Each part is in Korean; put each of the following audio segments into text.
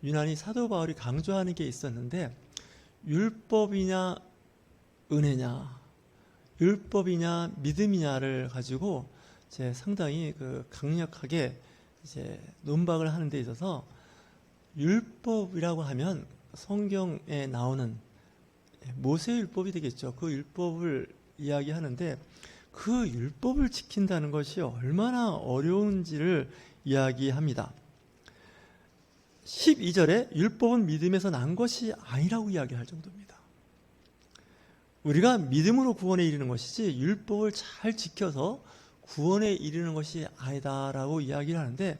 유난히 사도 바울이 강조하는 게 있었는데, 율법이냐 은혜냐, 율법이냐 믿음이냐를 가지고 이제 상당히 강력하게 이제 논박을 하는 데 있어서, 율법이라고 하면 성경에 나오는 모세의 율법이 되겠죠. 그 율법을 이야기하는데, 그 율법을 지킨다는 것이 얼마나 어려운지를 이야기합니다. 12절에 율법은 믿음에서 난 것이 아니라고 이야기할 정도입니다. 우리가 믿음으로 구원에 이르는 것이지 율법을 잘 지켜서 구원에 이르는 것이 아니다라고 이야기를 하는데,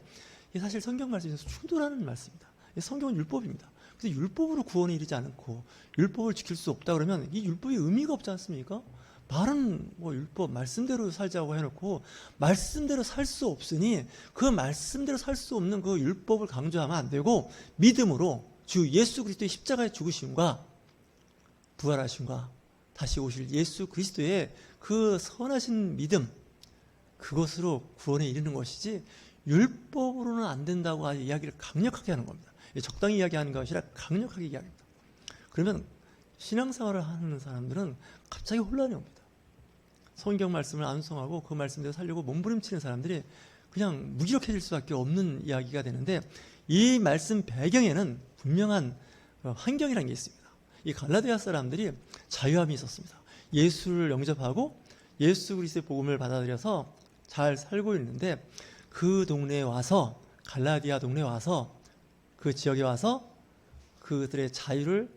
이게 사실 성경 말씀에서 충돌하는 말씀입니다. 성경은 율법입니다. 그래서 율법으로 구원에 이르지 않고 율법을 지킬 수 없다 그러면 이 율법이 의미가 없지 않습니까? 말은 뭐 율법 말씀대로 살자고 해놓고 말씀대로 살 수 없으니 그 말씀대로 살 수 없는 그 율법을 강조하면 안 되고, 믿음으로 주 예수 그리스도의 십자가의 죽으심과 부활하심과 다시 오실 예수 그리스도의 그 선하신 믿음, 그것으로 구원에 이르는 것이지 율법으로는 안 된다고 이야기를 강력하게 하는 겁니다. 적당히 이야기하는 것이 아니라 강력하게 이야기합니다. 그러면 신앙생활을 하는 사람들은 갑자기 혼란이 옵니다. 성경 말씀을 암송하고 그 말씀대로 살려고 몸부림치는 사람들이 그냥 무기력해질 수밖에 없는 이야기가 되는데, 이 말씀 배경에는 분명한 환경이라는 게 있습니다. 이 갈라디아 사람들이 자유함이 있었습니다. 예수를 영접하고 예수 그리스도의 복음을 받아들여서 잘 살고 있는데, 그 동네에 와서, 갈라디아 동네에 와서, 그 지역에 와서 그들의 자유를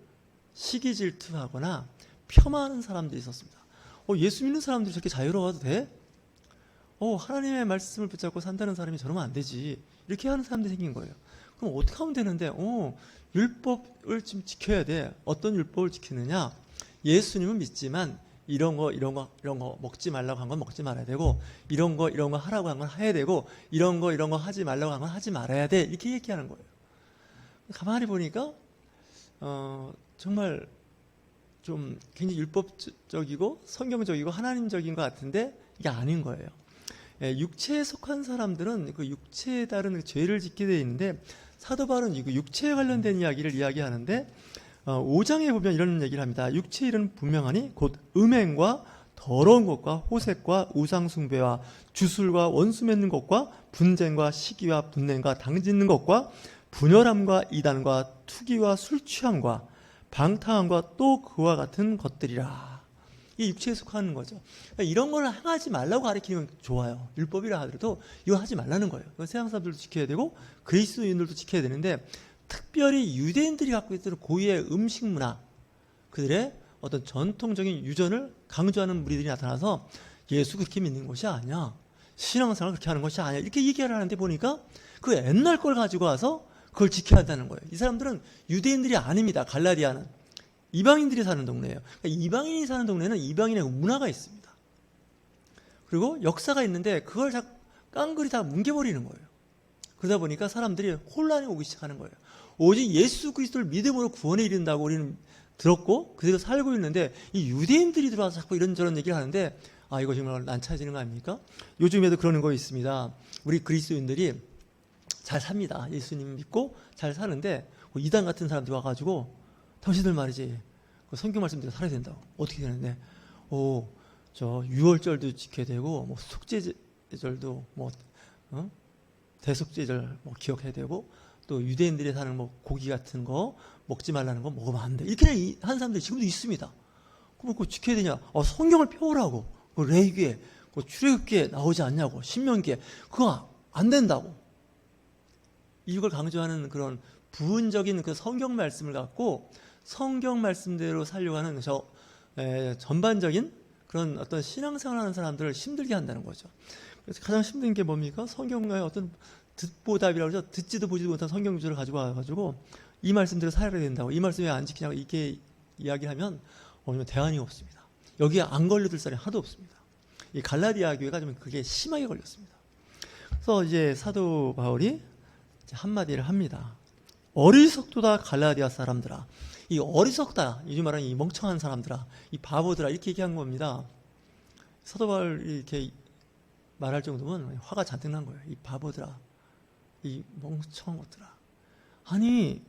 시기 질투하거나 폄하하는 사람들이 있었습니다. 예수 믿는 사람들이 저렇게 자유로워도 돼? 하나님의 말씀을 붙잡고 산다는 사람이 저러면 안 되지. 이렇게 하는 사람들이 생긴 거예요. 그럼 어떻게 하면 되는데? 율법을 좀 지켜야 돼. 어떤 율법을 지키느냐? 예수님은 믿지만 이런 거 먹지 말라고 한 건 먹지 말아야 되고, 이런 거 하라고 한 건 해야 되고, 이런 거 하지 말라고 한 건 하지 말아야 돼. 이렇게 얘기하는 거예요. 가만히 보니까 정말 좀 굉장히 율법적이고 성경적이고 하나님적인 것 같은데 이게 아닌 거예요. 육체에 속한 사람들은 그 육체에 따른 죄를 짓게 되어 있는데, 사도 바울은 이 육체에 관련된 이야기를 이야기하는데 5장에 보면 이런 얘기를 합니다. 육체의 일은 분명하니 곧 음행과 더러운 것과 호색과 우상숭배와 주술과 원수 맺는 것과 분쟁과 시기와 분냄과 당짓는 것과 분열함과 이단과 투기와 술 취함과 방탕함과 또 그와 같은 것들이라. 이게 육체에 속하는 거죠. 그러니까 이런 걸 행하지 말라고 가르치면 좋아요. 율법이라 하더라도 이거 하지 말라는 거예요. 세상 사람들도 지켜야 되고 그리스도인들도 지켜야 되는데, 특별히 유대인들이 갖고 있던 고유의 음식 문화, 그들의 어떤 전통적인 유전을 강조하는 무리들이 나타나서 예수 그렇게 믿는 것이 아니야, 신앙생활 그렇게 하는 것이 아니야, 이렇게 얘기를 하는데, 보니까 그 옛날 걸 가지고 와서 그걸 지켜야 한다는 거예요. 이 사람들은 유대인들이 아닙니다. 갈라디아는 이방인들이 사는 동네예요. 그러니까 이방인이 사는 동네는 이방인의 문화가 있습니다. 그리고 역사가 있는데 그걸 다 깡그리 다 뭉개버리는 거예요. 그러다 보니까 사람들이 혼란이 오기 시작하는 거예요. 오직 예수 그리스도를 믿음으로 구원에 이른다고 우리는 들었고 그대로 살고 있는데, 이 유대인들이 들어와서 자꾸 이런저런 얘기를 하는데, 이거 정말 난처해지는 거 아닙니까? 요즘에도 그러는 거 있습니다. 우리 그리스도인들이 잘 삽니다. 예수님 믿고 잘 사는데 이단 같은 사람들이 와가지고, 당신들 말이지 성경 말씀대로 살아야 된다고. 어떻게 되는데, 저 유월절도 지켜야 되고, 뭐 속죄절도 대속죄절 기억해야 되고, 또 유대인들이 사는 고기 같은 거 먹지 말라는 거 먹으면 안 돼. 이렇게 한 사람들이 지금도 있습니다. 그럼 그거 지켜야 되냐? 성경을 펴오라고. 레위기에, 출애굽기에 나오지 않냐고. 신명기에. 그거 안 된다고. 이걸 강조하는 그런 부분적인 그 성경 말씀을 갖고 성경 말씀대로 살려고 하는 전반적인 그런 어떤 신앙생활하는 사람들을 힘들게 한다는 거죠. 그래서 가장 힘든 게 뭡니까? 성경의 어떤 듣보답이라고 그러죠. 듣지도 보지도 못한 성경 구절을 가지고 와가지고 이 말씀대로 살아야 된다고, 이 말씀 왜 안 지키냐고 이렇게 이야기하면 대안이 없습니다. 여기에 안 걸려들 사람이 하나도 없습니다. 이 갈라디아 교회가 좀 그게 심하게 걸렸습니다. 그래서 이제 사도 바울이 한마디를 합니다. 어리석도다 갈라디아 사람들아. 이 어리석다, 요즘 말하는 이 멍청한 사람들아, 이 바보들아, 이렇게 얘기한 겁니다. 사도 바울이 이렇게 말할 정도면 화가 잔뜩 난 거예요. 이 바보들아, 이 멍청한 것들아. 아니,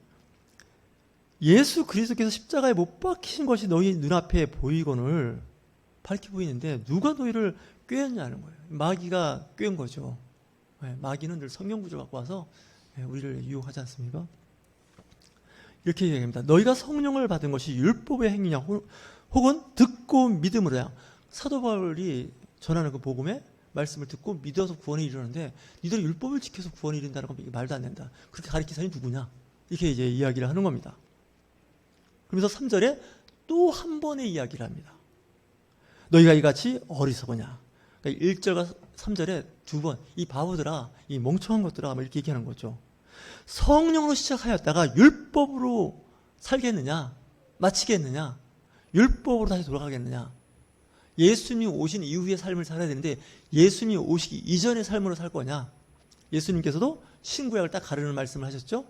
예수 그리스도께서 십자가에 못 박히신 것이 너희 눈앞에 보이거늘 밝히 보이는데 누가 너희를 꾀었냐는 거예요. 마귀가 꾀은 거죠. 마귀는 늘 성경 구절 갖고 와서 우리를 유혹하지 않습니까? 이렇게 얘기합니다. 너희가 성령을 받은 것이 율법의 행위냐 혹은 듣고 믿음으로야. 사도 바울이 전하는 그 복음의 말씀을 듣고 믿어서 구원에 이르는데 니들이 율법을 지켜서 구원에 이른다는 건 말도 안 된다. 그렇게 가르친 사람이 누구냐? 이렇게 이제 이야기를 하는 겁니다. 그러면서 3절에 또 한 번의 이야기를 합니다. 너희가 이같이 어리석으냐. 그러니까 1절과 3절에 두 번, 이 바보들아, 이 멍청한 것들아, 이렇게 얘기하는 거죠. 성령으로 시작하였다가 율법으로 살겠느냐? 마치겠느냐? 율법으로 다시 돌아가겠느냐? 예수님이 오신 이후의 삶을 살아야 되는데 예수님이 오시기 이전의 삶으로 살 거냐? 예수님께서도 신구약을 딱 가르는 말씀을 하셨죠?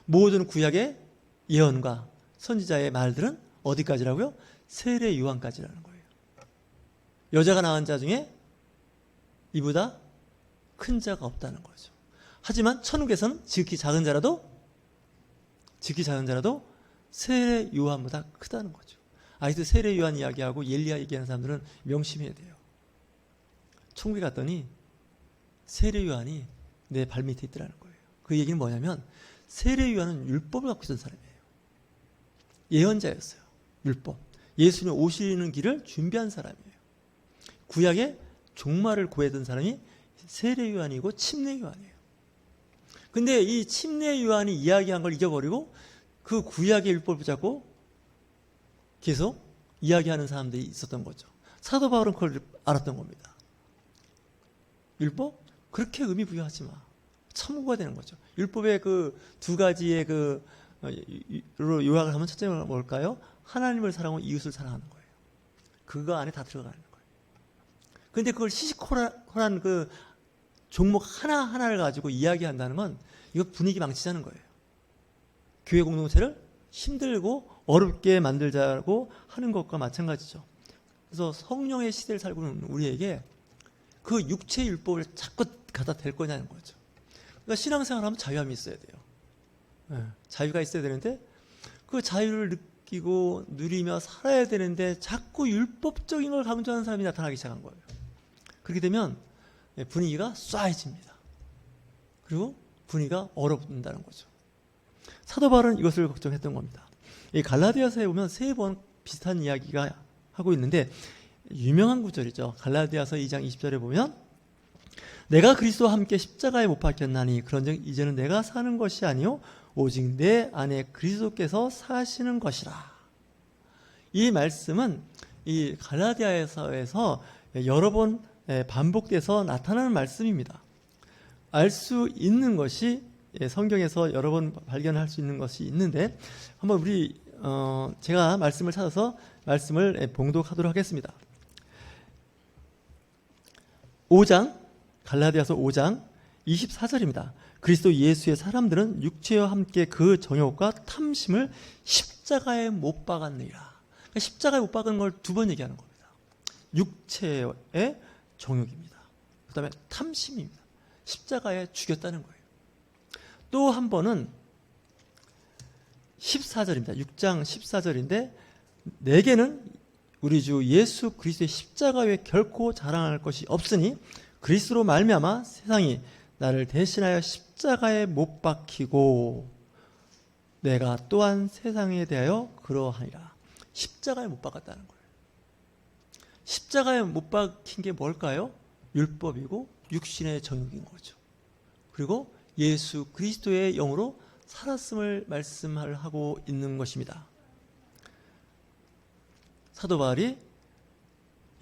모든 구약의 예언과 선지자의 말들은 어디까지라고요? 세례 요한까지라는 거예요. 여자가 낳은 자 중에 이보다 큰 자가 없다는 거죠. 하지만 천국에서는 지극히 작은 자라도 세례 요한보다 크다는 거죠. 아직도 세례 요한 이야기하고 엘리야 얘기하는 사람들은 명심해야 돼요. 천국에 갔더니 세례 요한이 내 발밑에 있더라는 거예요. 그 얘기는 뭐냐면 세례 요한은 율법을 갖고 있던 사람이에요. 예언자였어요. 율법. 예수님 오시는 길을 준비한 사람이에요. 구약의 종말을 구했던 사람이 세례 요한이고 침례 요한이에요. 근데 이 침례 요한이 이야기한 걸 잊어버리고 그 구약의 율법을 붙잡고 계속 이야기하는 사람들이 있었던 거죠. 사도 바울은 그걸 알았던 겁니다. 율법? 그렇게 의미 부여하지 마. 참고가 되는 거죠. 율법의 그 두 가지의 요약을 하면 첫째는 뭘까요? 하나님을 사랑하고 이웃을 사랑하는 거예요. 그거 안에 다 들어가는 거예요. 그런데 그걸 시시콜콜한 그 종목 하나하나를 가지고 이야기한다는 건 이거 분위기 망치자는 거예요. 교회 공동체를 힘들고 어렵게 만들자고 하는 것과 마찬가지죠. 그래서 성령의 시대를 살고 있는 우리에게 그 육체의 율법을 자꾸 갖다 댈 거냐는 거죠. 그러니까 신앙생활하면 자유함이 있어야 돼요. 자유가 있어야 되는데 그 자유를 느끼고 누리며 살아야 되는데 자꾸 율법적인 걸 강조하는 사람이 나타나기 시작한 거예요. 그렇게 되면 분위기가 쏴해집니다. 그리고 분위기가 얼어붙는다는 거죠. 사도 바울은 이것을 걱정했던 겁니다. 이 갈라디아서에 보면 3번 비슷한 이야기가 하고 있는데 유명한 구절이죠. 갈라디아서 2장 20절에 보면 내가 그리스도와 함께 십자가에 못 박혔나니 그런즉 이제는 내가 사는 것이 아니요 오직 내 안에 그리스도께서 사시는 것이라. 이 말씀은 이 갈라디아서에서 여러 번 반복돼서 나타나는 말씀입니다. 알 수 있는 것이 성경에서 여러 번 발견할 수 있는 것이 있는데 한번 제가 말씀을 찾아서 말씀을 봉독하도록 하겠습니다. 5장 갈라디아서 5장 24절입니다. 그리스도 예수의 사람들은 육체와 함께 그 정욕과 탐심을 십자가에 못 박았느니라. 그러니까 십자가에 못 박은 걸 두 번 얘기하는 겁니다. 육체의 정욕입니다. 그 다음에 탐심입니다. 십자가에 죽였다는 거예요. 또 한 번은 14절입니다. 6장 14절인데 내게는 우리 주 예수 그리스도의 십자가 외에 결코 자랑할 것이 없으니 그리스도로 말미암아 세상이 나를 대신하여 십자가에 못 박히고 내가 또한 세상에 대하여 그러하니라. 십자가에 못 박았다는 거예요. 십자가에 못 박힌 게 뭘까요? 율법이고 육신의 정욕인 거죠. 그리고 예수 그리스도의 영으로 살았음을 말씀하고 있는 것입니다. 사도 바울이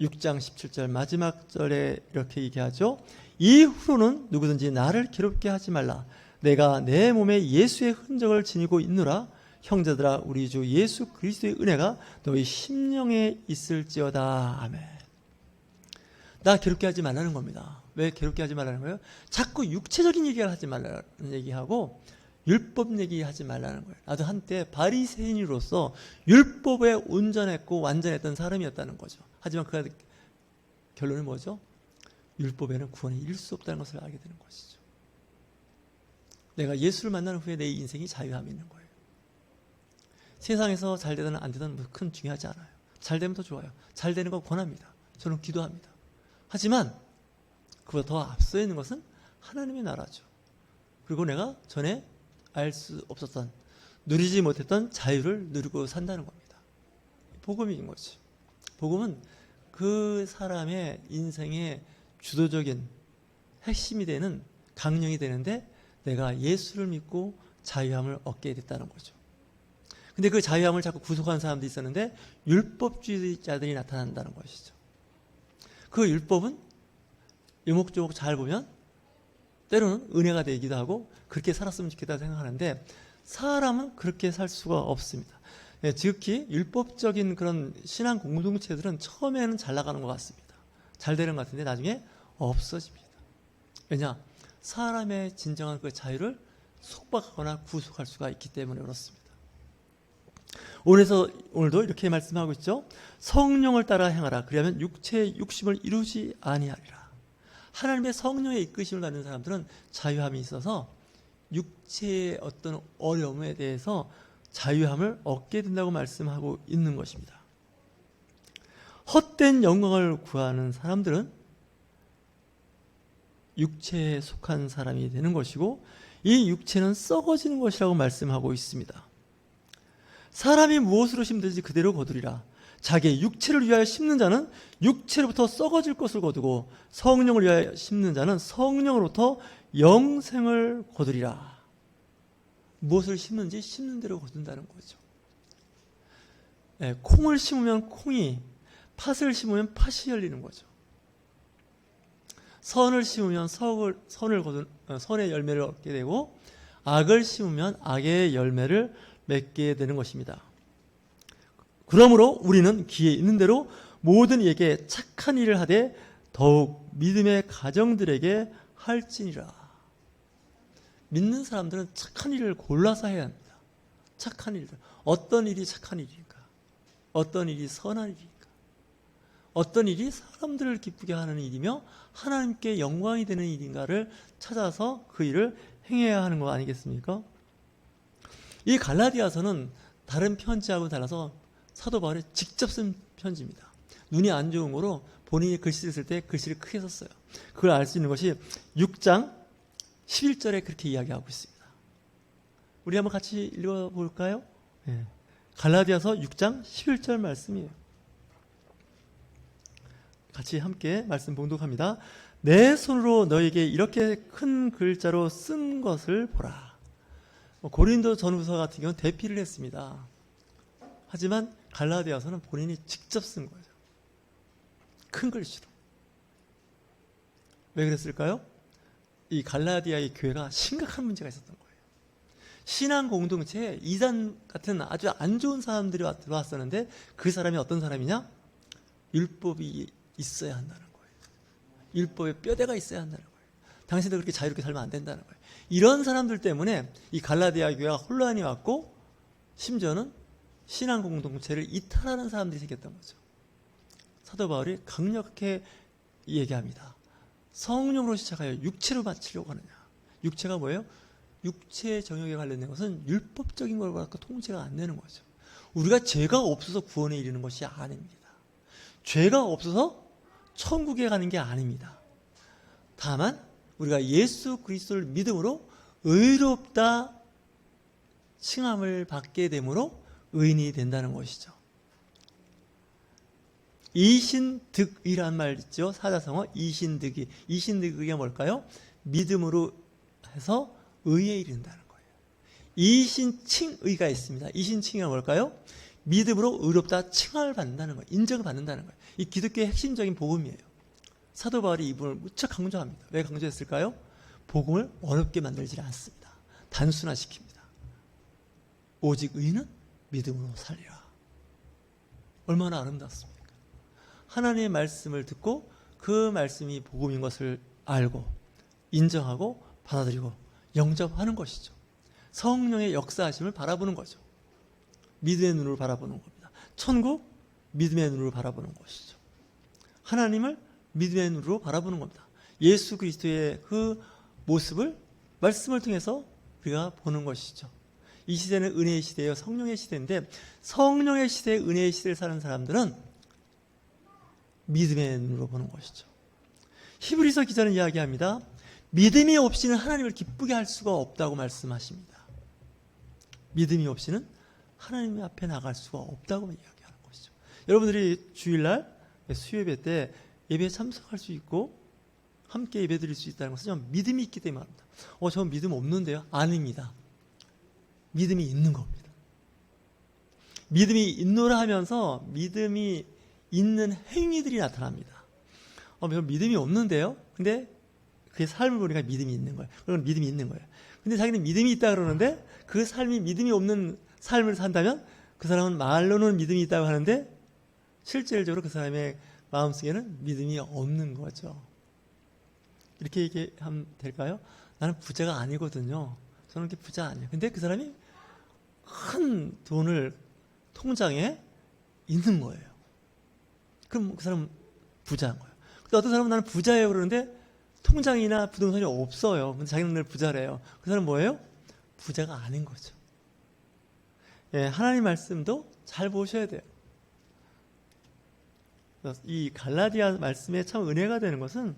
6장 17절 마지막 절에 이렇게 얘기하죠. 이후로는 누구든지 나를 괴롭게 하지 말라. 내가 내 몸에 예수의 흔적을 지니고 있노라. 형제들아 우리 주 예수 그리스도의 은혜가 너희 심령에 있을지어다. 아멘. 나 괴롭게 하지 말라는 겁니다. 왜 괴롭게 하지 말라는 거예요? 자꾸 육체적인 얘기를 하지 말라는 얘기하고 율법 얘기하지 말라는 거예요. 나도 한때 바리새인으로서 율법에 온전했고 완전했던 사람이었다는 거죠. 하지만 그 결론은 뭐죠? 율법에는 구원에 이를 수 없다는 것을 알게 되는 것이죠. 내가 예수를 만난 후에 내 인생이 자유함이 있는 거예요. 세상에서 잘 되든 안 되든 뭐 큰 중요하지 않아요. 잘 되면 더 좋아요. 잘 되는 거 권합니다. 저는 기도합니다. 하지만 그보다 더 앞서 있는 것은 하나님의 나라죠. 그리고 내가 전에 알 수 없었던, 누리지 못했던 자유를 누리고 산다는 겁니다. 복음인 거지. 복음은 그 사람의 인생의 주도적인 핵심이 되는, 강령이 되는데 내가 예수를 믿고 자유함을 얻게 됐다는 거죠. 근데 그 자유함을 자꾸 구속하는 사람도 있었는데 율법주의자들이 나타난다는 것이죠. 그 율법은 유목조목 잘 보면 때로는 은혜가 되기도 하고 그렇게 살았으면 좋겠다 생각하는데 사람은 그렇게 살 수가 없습니다. 지극히 율법적인 그런 신앙 공동체들은 처음에는 잘 나가는 것 같습니다. 잘 되는 것 같은데 나중에 없어집니다. 왜냐? 사람의 진정한 그 자유를 속박하거나 구속할 수가 있기 때문에 그렇습니다. 오늘도 이렇게 말씀하고 있죠. 성령을 따라 행하라. 그리하면 육체의 욕심을 이루지 아니하리라. 하나님의 성령의 이끄심을 받는 사람들은 자유함이 있어서 육체의 어떤 어려움에 대해서 자유함을 얻게 된다고 말씀하고 있는 것입니다. 헛된 영광을 구하는 사람들은 육체에 속한 사람이 되는 것이고 이 육체는 썩어지는 것이라고 말씀하고 있습니다. 사람이 무엇으로 심든지 그대로 거두리라. 자기의 육체를 위하여 심는 자는 육체로부터 썩어질 것을 거두고 성령을 위하여 심는 자는 성령으로부터 영생을 거두리라. 무엇을 심는지 심는 대로 거둔다는 거죠. 콩을 심으면 콩이, 팥을 심으면 팥이 열리는 거죠. 선을 심으면 선의 열매를 얻게 되고 악을 심으면 악의 열매를 맺게 되는 것입니다. 그러므로 우리는 귀에 있는 대로 모든 이에게 착한 일을 하되 더욱 믿음의 가정들에게 할지니라. 믿는 사람들은 착한 일을 골라서 해야 합니다. 착한 일들. 어떤 일이 착한 일일까? 어떤 일이 선한 일일까? 어떤 일이 사람들을 기쁘게 하는 일이며 하나님께 영광이 되는 일인가를 찾아서 그 일을 행해야 하는 거 아니겠습니까? 이 갈라디아서는 다른 편지하고 달라서 사도 바울이 직접 쓴 편지입니다. 눈이 안 좋은 거로 본인이 글씨를 쓸 때 글씨를 크게 썼어요. 그걸 알 수 있는 것이 6장 11절에 그렇게 이야기하고 있습니다. 우리 한번 같이 읽어볼까요? 네. 갈라디아서 6장 11절 말씀이에요. 같이 함께 말씀 봉독합니다. 내 손으로 너에게 이렇게 큰 글자로 쓴 것을 보라. 고린도 전후서 같은 경우는 대피를 했습니다. 하지만 갈라디아서는 본인이 직접 쓴 거죠. 큰 글씨로. 왜 그랬을까요? 이 갈라디아의 교회가 심각한 문제가 있었던 거예요. 신앙 공동체에 이단 같은 아주 안 좋은 사람들이 들어왔었는데 그 사람이 어떤 사람이냐? 율법이 있어야 한다는 거예요. 율법에 뼈대가 있어야 한다는 거예요. 당신도 그렇게 자유롭게 살면 안 된다는 거예요. 이런 사람들 때문에 이 갈라디아 교회가 혼란이 왔고 심지어는 신앙 공동체를 이탈하는 사람들이 생겼던 거죠. 사도 바울이 강력하게 얘기합니다. 성령으로 시작하여 육체로 바치려고 하느냐. 육체가 뭐예요? 육체의 정욕에 관련된 것은 율법적인 걸 갖고 통제가 안 되는 거죠. 우리가 죄가 없어서 구원에 이르는 것이 아닙니다. 죄가 없어서 천국에 가는 게 아닙니다. 다만 우리가 예수 그리스도를 믿음으로 의롭다 칭함을 받게 되므로 의인이 된다는 것이죠. 이신득의란 말 있죠. 사자성어 이신득의. 이신득의가 뭘까요? 믿음으로 해서 의에 이른다는 거예요. 이신칭의가 있습니다. 이신칭의가 뭘까요? 믿음으로 의롭다 칭함을 받는다는 거예요. 인정을 받는다는 거예요. 이 기독교의 핵심적인 복음이에요. 사도 바울이 이 부분을 무척 강조합니다. 왜 강조했을까요? 복음을 어렵게 만들지 않습니다. 단순화시킵니다. 오직 의인은 믿음으로 살리라. 얼마나 아름답습니까? 하나님의 말씀을 듣고 그 말씀이 복음인 것을 알고 인정하고 받아들이고 영접하는 것이죠. 성령의 역사하심을 바라보는 거죠. 믿음의 눈으로 바라보는 겁니다. 천국 믿음의 눈으로 바라보는 것이죠. 하나님을 믿음의 눈으로 바라보는 겁니다. 예수 그리스도의 그 모습을 말씀을 통해서 우리가 보는 것이죠. 이 시대는 은혜의 시대예요. 성령의 시대인데 성령의 시대, 은혜의 시대를 사는 사람들은 믿음의 눈으로 보는 것이죠. 히브리서 기자는 이야기합니다. 믿음이 없이는 하나님을 기쁘게 할 수가 없다고 말씀하십니다. 믿음이 없이는 하나님 앞에 나갈 수가 없다고 이야기하는 것이죠. 여러분들이 주일날 수요예배 때 예배에 참석할 수 있고 함께 예배 드릴 수 있다는 것은 믿음이 있기 때문에 합니다. 저 믿음 없는데요? 아닙니다. 믿음이 있는 겁니다. 믿음이 있노라 하면서 믿음이 있는 행위들이 나타납니다. 믿음이 없는데요? 근데 그의 삶을 보니까 믿음이 있는 거예요. 그건 믿음이 있는 거예요. 근데 자기는 믿음이 있다 그러는데 그 삶이 믿음이 없는 삶을 산다면 그 사람은 말로는 믿음이 있다고 하는데 실질적으로 그 사람의 마음속에는 믿음이 없는 거죠. 이렇게 얘기하면 될까요? 나는 부자가 아니거든요. 저는 그렇게 부자 아니에요. 근데 그 사람이 큰 돈을 통장에 있는 거예요. 그럼 그 사람은 부자인 거예요. 근데 어떤 사람은 나는 부자예요 그러는데 통장이나 부동산이 없어요. 근데 자기는 늘 부자래요. 그 사람은 뭐예요? 부자가 아닌 거죠. 예, 하나님 말씀도 잘 보셔야 돼요. 이 갈라디아 말씀에 참 은혜가 되는 것은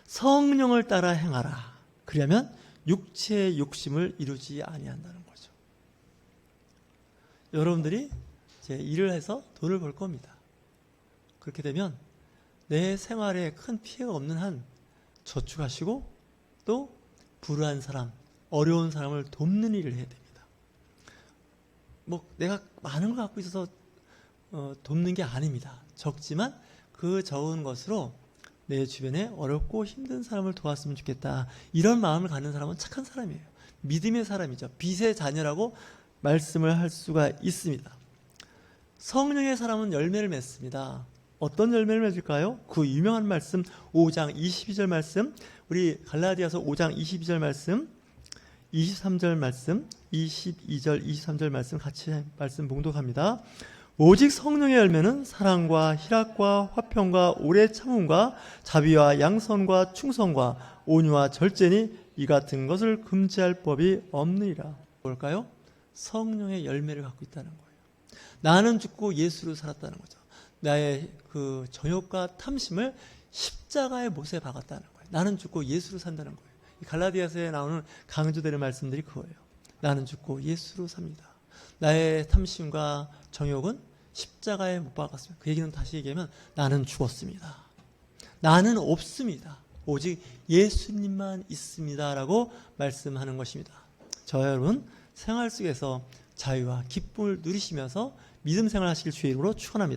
성령을 따라 행하라. 그러면 육체의 욕심을 이루지 아니한다는 거죠. 여러분들이 이제 일을 해서 돈을 벌 겁니다. 그렇게 되면 내 생활에 큰 피해가 없는 한 저축하시고 또 불우한 사람, 어려운 사람을 돕는 일을 해야 됩니다. 내가 많은 걸 갖고 있어서 돕는 게 아닙니다. 적지만 그 적은 것으로 내 주변에 어렵고 힘든 사람을 도왔으면 좋겠다. 이런 마음을 갖는 사람은 착한 사람이에요. 믿음의 사람이죠. 빛의 자녀라고 말씀을 할 수가 있습니다. 성령의 사람은 열매를 맺습니다. 어떤 열매를 맺을까요? 그 유명한 말씀 5장 22절 말씀, 우리 갈라디아서 5장 22절 말씀, 23절 말씀, 22절 23절 말씀 같이 말씀 봉독합니다. 오직 성령의 열매는 사랑과 희락과 화평과 오래 참음과 자비와 양선과 충성과 온유와 절제니 이 같은 것을 금지할 법이 없느니라. 뭘까요? 성령의 열매를 갖고 있다는 거예요. 나는 죽고 예수로 살았다는 거죠. 나의 그 정욕과 탐심을 십자가의 못에 박았다는 거예요. 나는 죽고 예수로 산다는 거예요. 갈라디아서에 나오는 강조되는 말씀들이 그거예요. 나는 죽고 예수로 삽니다. 나의 탐심과 정욕은 십자가에 못 박았습니다. 그 얘기는 다시 얘기하면 나는 죽었습니다. 나는 없습니다. 오직 예수님만 있습니다. 라고 말씀하는 것입니다. 저와 여러분 생활 속에서 자유와 기쁨을 누리시면서 믿음 생활 하시길 주의 이름으로 축원합니다.